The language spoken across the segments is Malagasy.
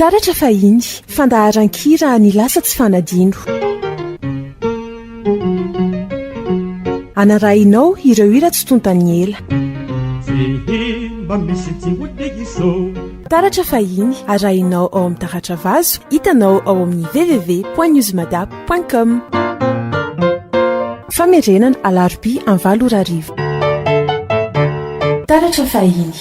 taratra fahiny fandaharan-kira ny lasa tsy fanadino anarahinao ireo hira tsy tontany ela taratra fahiny arahinao ao amin'ny taratra vazo hitanao ao amin'ny www.newsmadap.com famerenana alarobia amin'ny 7 taratra fahiny.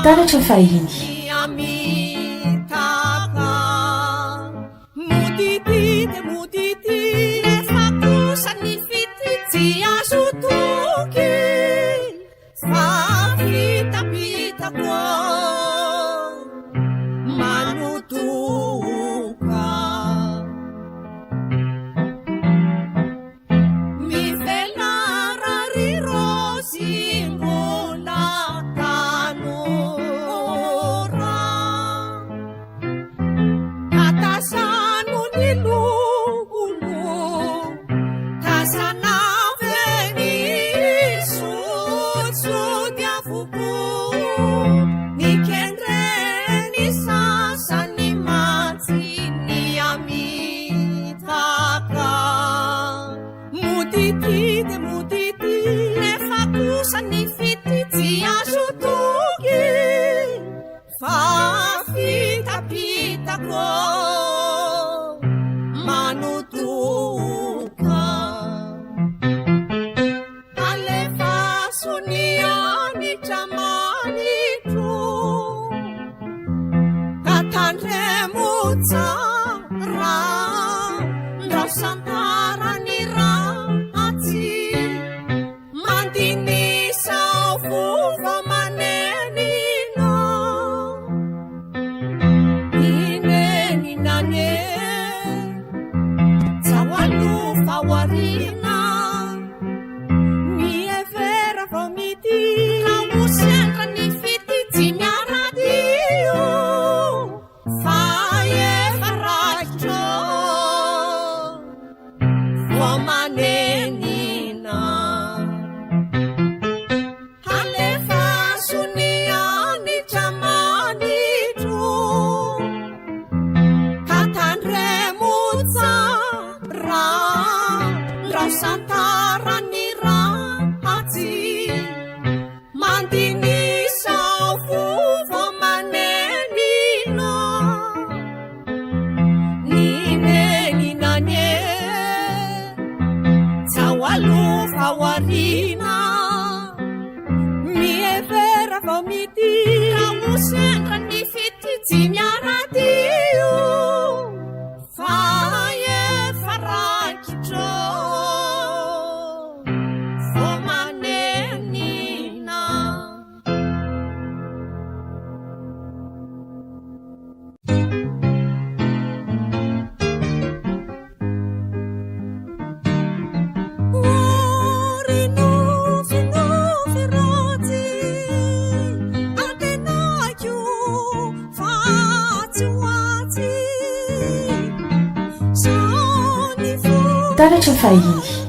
taratra fahiny. taratra fahiny.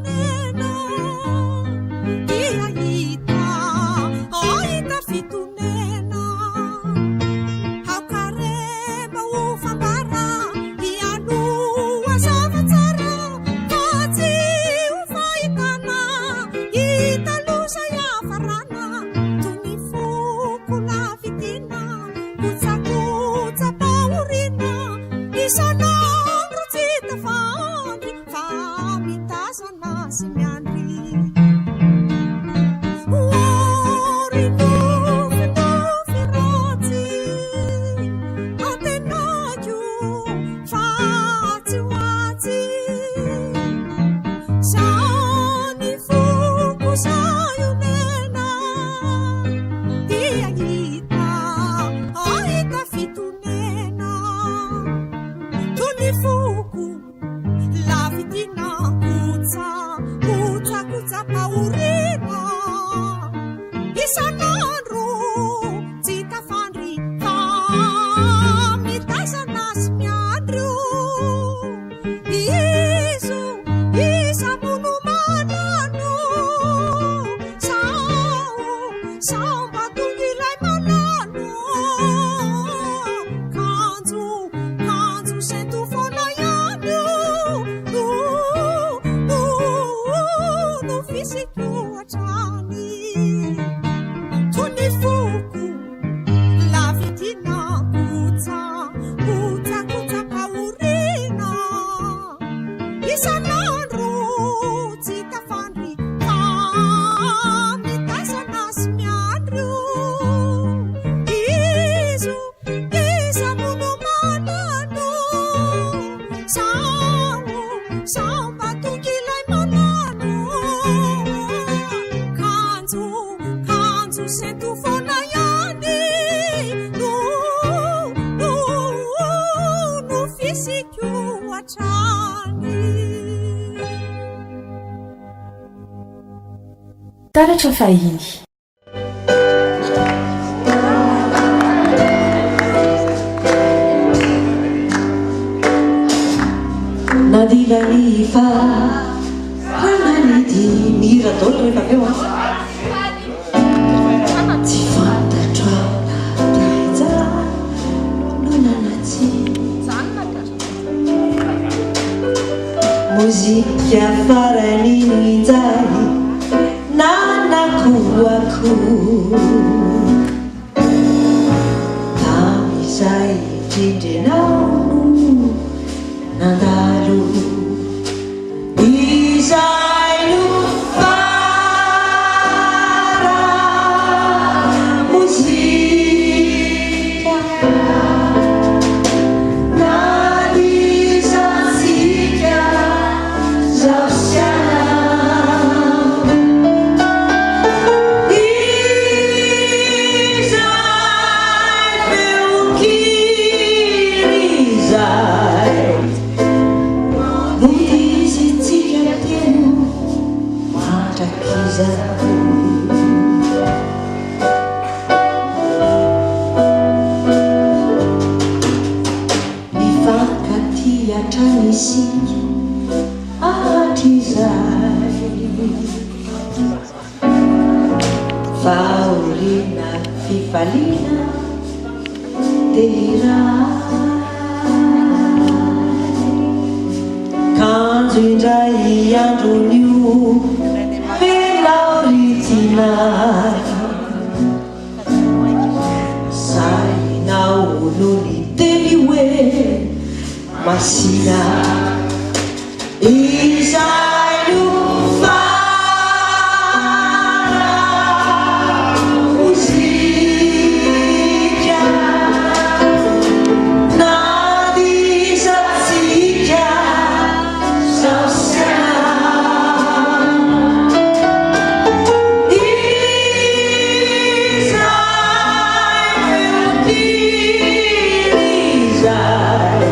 Sana faorina isan'andro tsy tafandry fa mitazana sy miandro izo isamono manano sao mba tonga ilay manano kanjo sento foana ihany no fisiko hatrany tony foko lavitina kotsa faorina isan'andro tsy tafandry fa mitazana sy miandro izo isamono manano sao mba tonga ilay manano kanjo sento foana ihany no fisiko hatrany taratra fahiny nadivanifa rananity mihira daolo rehefa aveo tsy fantatro teja no nanatsy mozika farany nijay nanakoako tamizay trindrenao nandalo izay no fara mozika nanizansika zao siana izay feokiry izay Izitsika teno matrakiza mifankaty hatrany isika hatrizay faorina fifaliana tehiray kanjo indray andron'io felaoritina sainao no ny teny hoe masina izay no fara mozika nadizatsika zao izay feokiry izay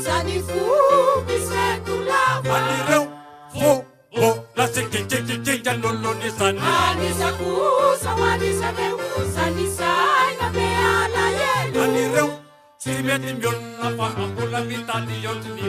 zany fo misetolava anireo lasikikikikika lolony zany anisakosa hoanisaneo zany saina meala elo anireo tsy mety miolona fa ambola mitany iotiny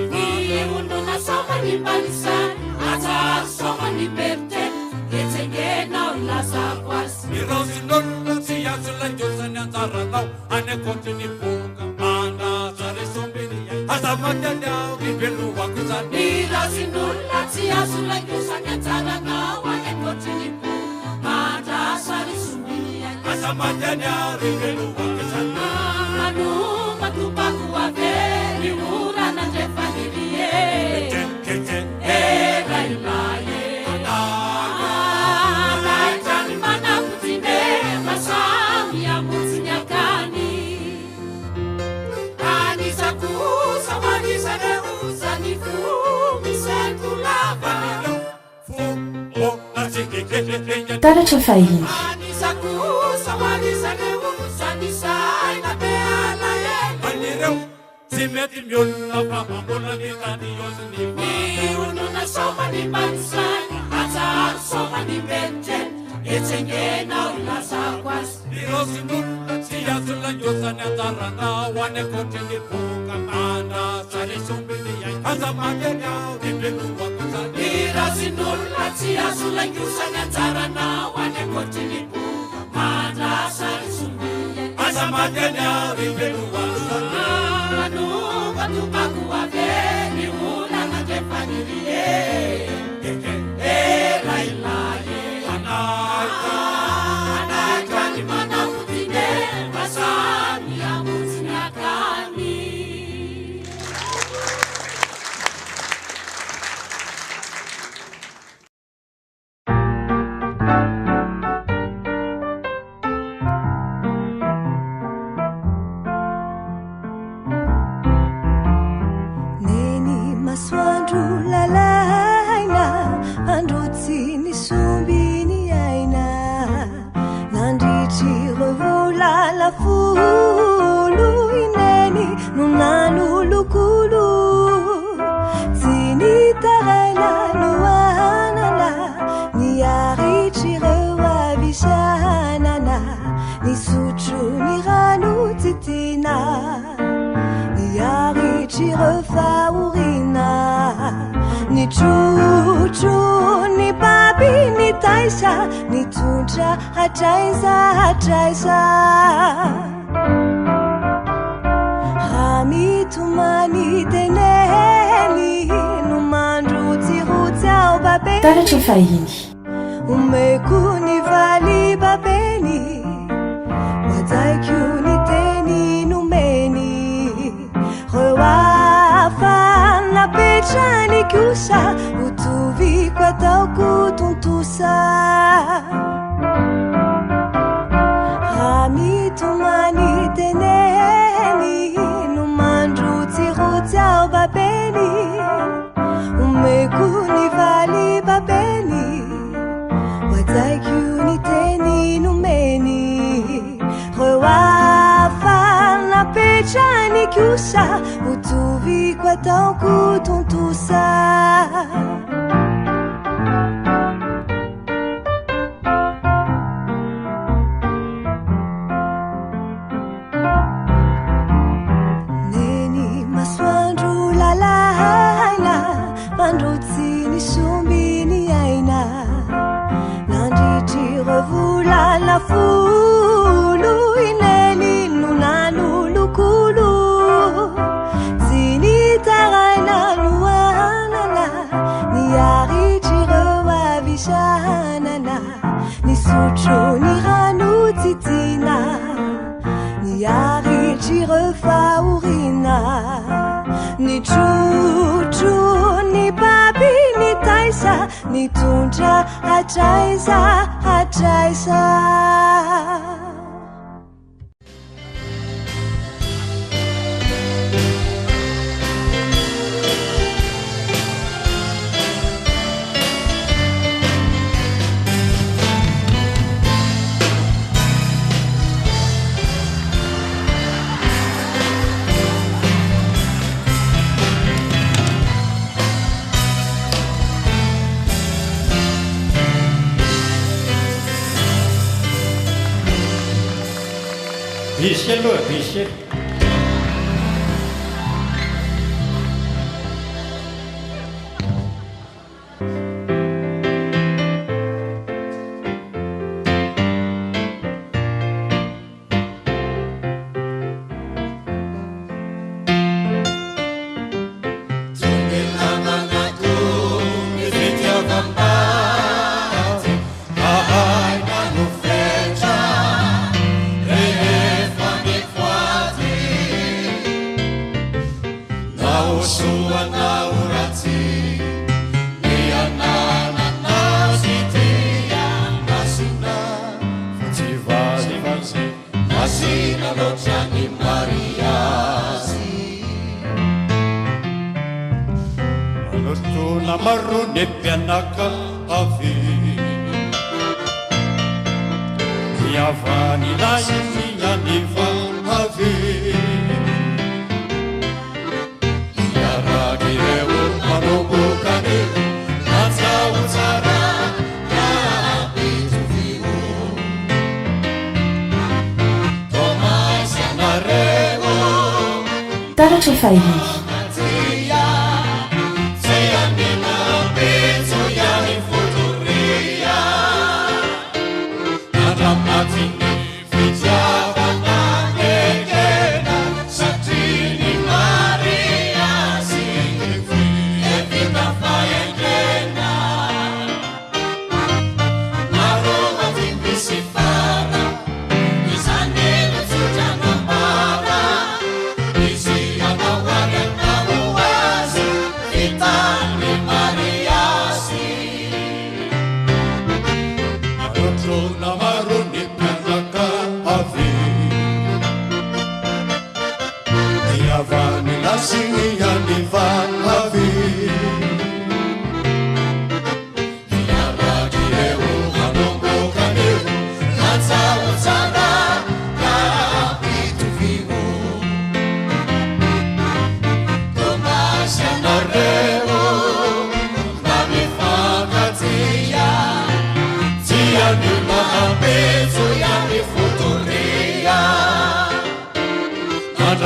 olona somany mbanisany atsary somany berten etsengenao lazako azy iraosin'olona tsy azo laingosany anjaranao any akotiny boka manazare sombiny azamatyany ao ribelohako zany iraosin'olona tsy azo laingosany anjaranao any akotiny boka mandrasary sombiny azamatyany ao ribelohako zany manumatupako ave miurana ndefanirie erailaye naitani manakutine masami ya mutsinyakani anisakusa wanisaneusanifo misetulava taratra fahiny anisakusa wanisaneusanisana anireo tsy mety miolona fa mambola mitany iotiny miolona somany mbanisany atsary somany berten etsengenao lazako azy iraosin'olona tsy azo laingosany anjaranao any akotiny boka manazare sombiny ai azamatyany ao ribelohako zany iraosin'olona tsy azo laingosany anjaranao any akotiny boka mandrasary sombiny azamatyany ao ribelohako zany manumatupako ave miulana ndefanirie erailaye anaitani manakutine masami ya mutsinyakani Masoandro lalaina androtsy ny sombiny aina nandritry revola lafolo ineny no nanolokolo tsy nitaraina no anana niaritry reo avisanana nisotro ny rano titina niaritry refaorina ni trotro ny baby ny taisa nitondra hatraisa hamitomany teneny no mandrotsirotsy ao babeny taratra fahiny omeko ny valy babeny majaiko ny teny nomeny reo afanapetrany kosa hotoviko ataoko tontosa hamitomany teneny no mandrotsirotsy ao babeny omeko ny valy babeny majaiko ny teny nomeny reo afanapetrany kosa hotoviko ataoko tontosa neny masoandro lalaina mandrotsy ny sombiny aina nandritry revola lafolo ineny no nanolokolo tsy nitaraina no anana niaritry reo avisanana nisotro ny rano titina niaritry refaorina ny trotro ny baby ny taisa nitondra hatraisa Visy aloha visy. Malotona maro ne mpianaka avy Miavany lahy mianiva avy Miaraka ireo manombokany Matsao tsara kapitovio Tomasy anareo Taratra fahiny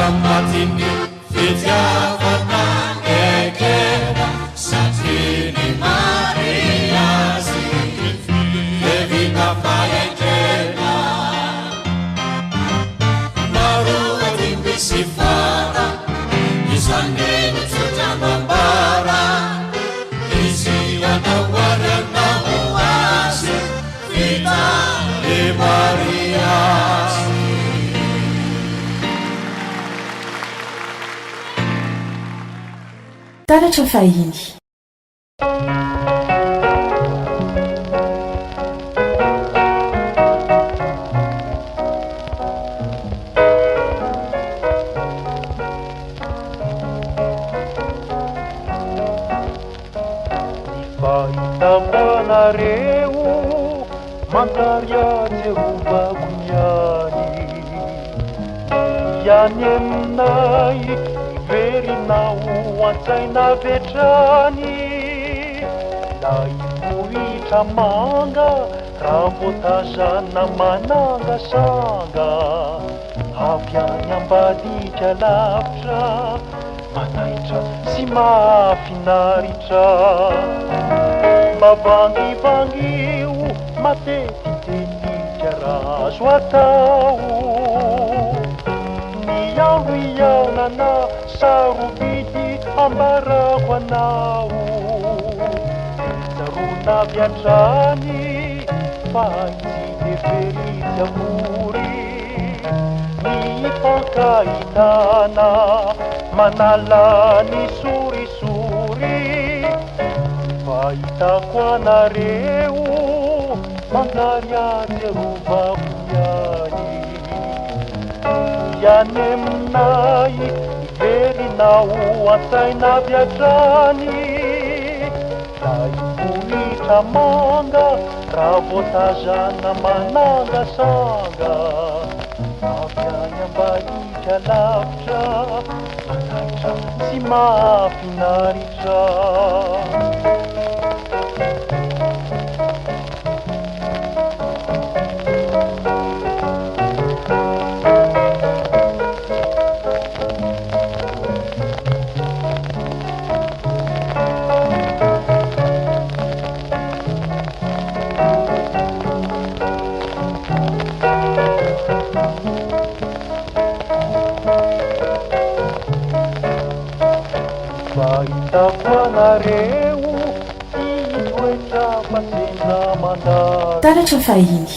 Matini fitiavana ekera Satrini Mariasi Levina faekera Marua timbisi fara Isanelu tutamambara Isi anawara na uasi Vita de Mariasi Taratra fahiny Fahitamanareo mandarya Jehovako niany Iany aminay iverinao an-tsaina vetrany Na ivohitra manga raha voatazana mananga sanga Avy any ambadika lavitra manaitra sy mahafinaritra Mavangivangio matetitetika raha azo atao Ny andro iaonana sarobidy ambarako anao Zarona viatrany fa tsy de feritsy amory Ny fankahinana manala ny sorisory Fahitako anareo mandary ajerovako niany Iany aminay iverinao an-tsaina viatrany Na ivohitra manga raha voatazana mananga sanga Avy any ambadika lavitra manaitra sy mahafinaritra za mandady taratra fahiny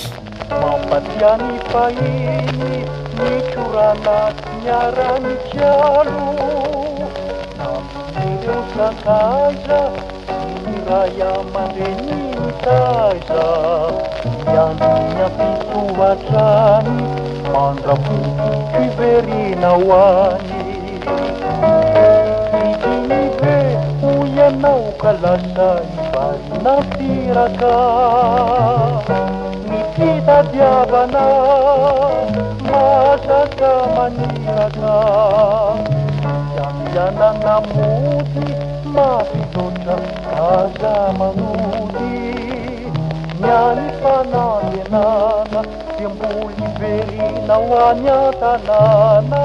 mampatiany fahiny ny korana miarany kialo namireo sakaiza ny ray aman-dreny mitaiza miandrony ampisoatrany mandrapoko fiverina ho any idiny ve ho ianao ka lasa ivarina firaka ny fitadiavana masaka maniraka ianana mody mafilotra aza manody nyany fanantenana de mboly verina ho any an-tanàna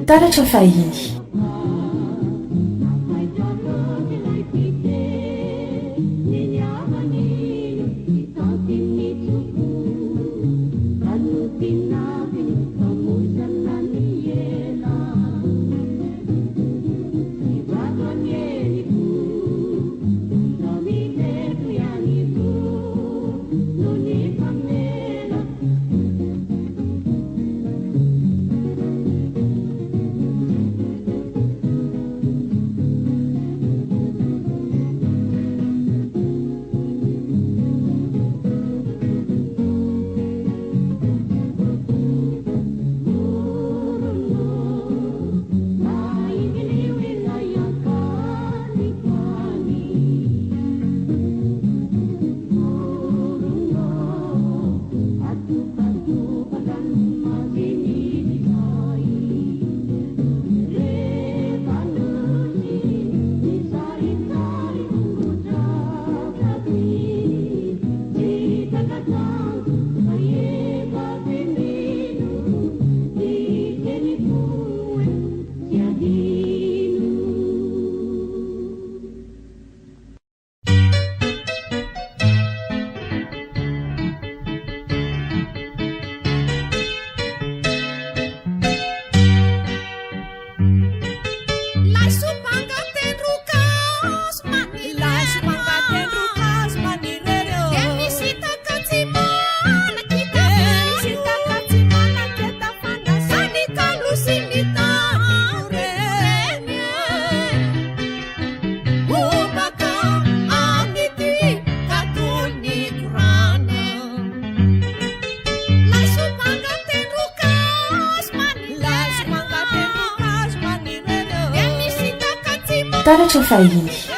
taratra fahiny taratra fahiny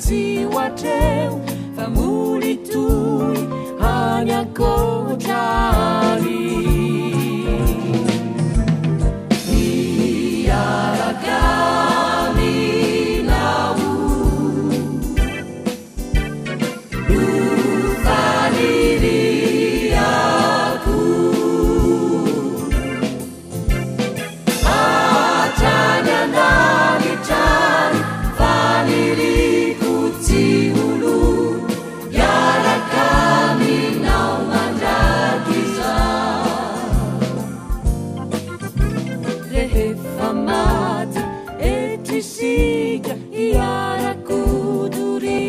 tsy hoatreo fa molitoy any ankotrany miaraka minao faniriako atrany andanitrany faniriko tsy olo miaraka minao mandraky za rehefa maty etrisika iarakodory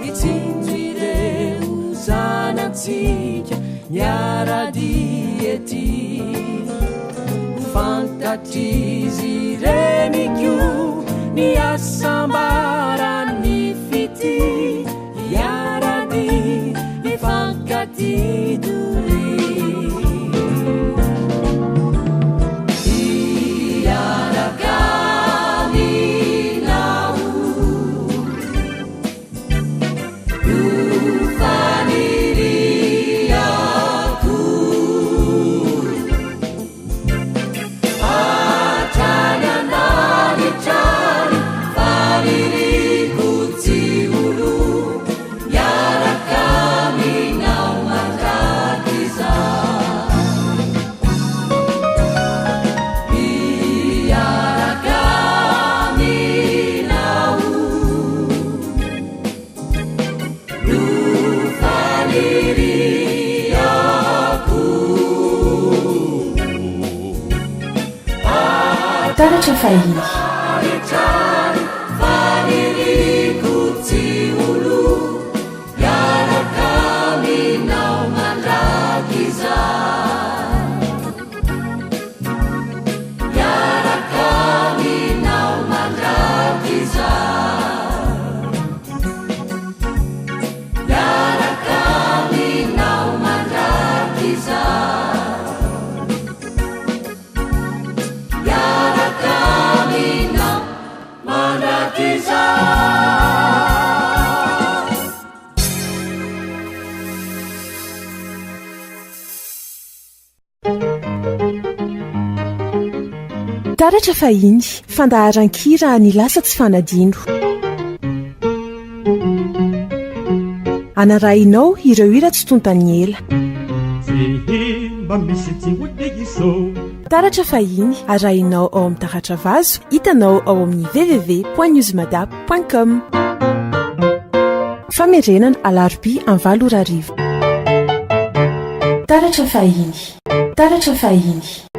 itsinjo ireo zanatsika miaradiety fantatrizy reniko ny asambarany fity iarady ifankatidory iaraka minao faniriako atrany andanitrany faniriko tsy olo miaraka minao mandraky za iaraka minao no faniriako taratra fahiny faniriko tsy olo miaraka minao mandraky za miaraka minao mandraky za miaraka minao mandraky za miaraka minao mandraky za taratra fahiny fandaharan-kira ny lasa tsy fanadino anarahinao ireo ira tsy tontany ela taratra fahiny arahinao ao amin'ny taratra vazo hitanao ao amin'ny www.newsmadap.com famerenana alarobia amin'ny 7 taratra fahiny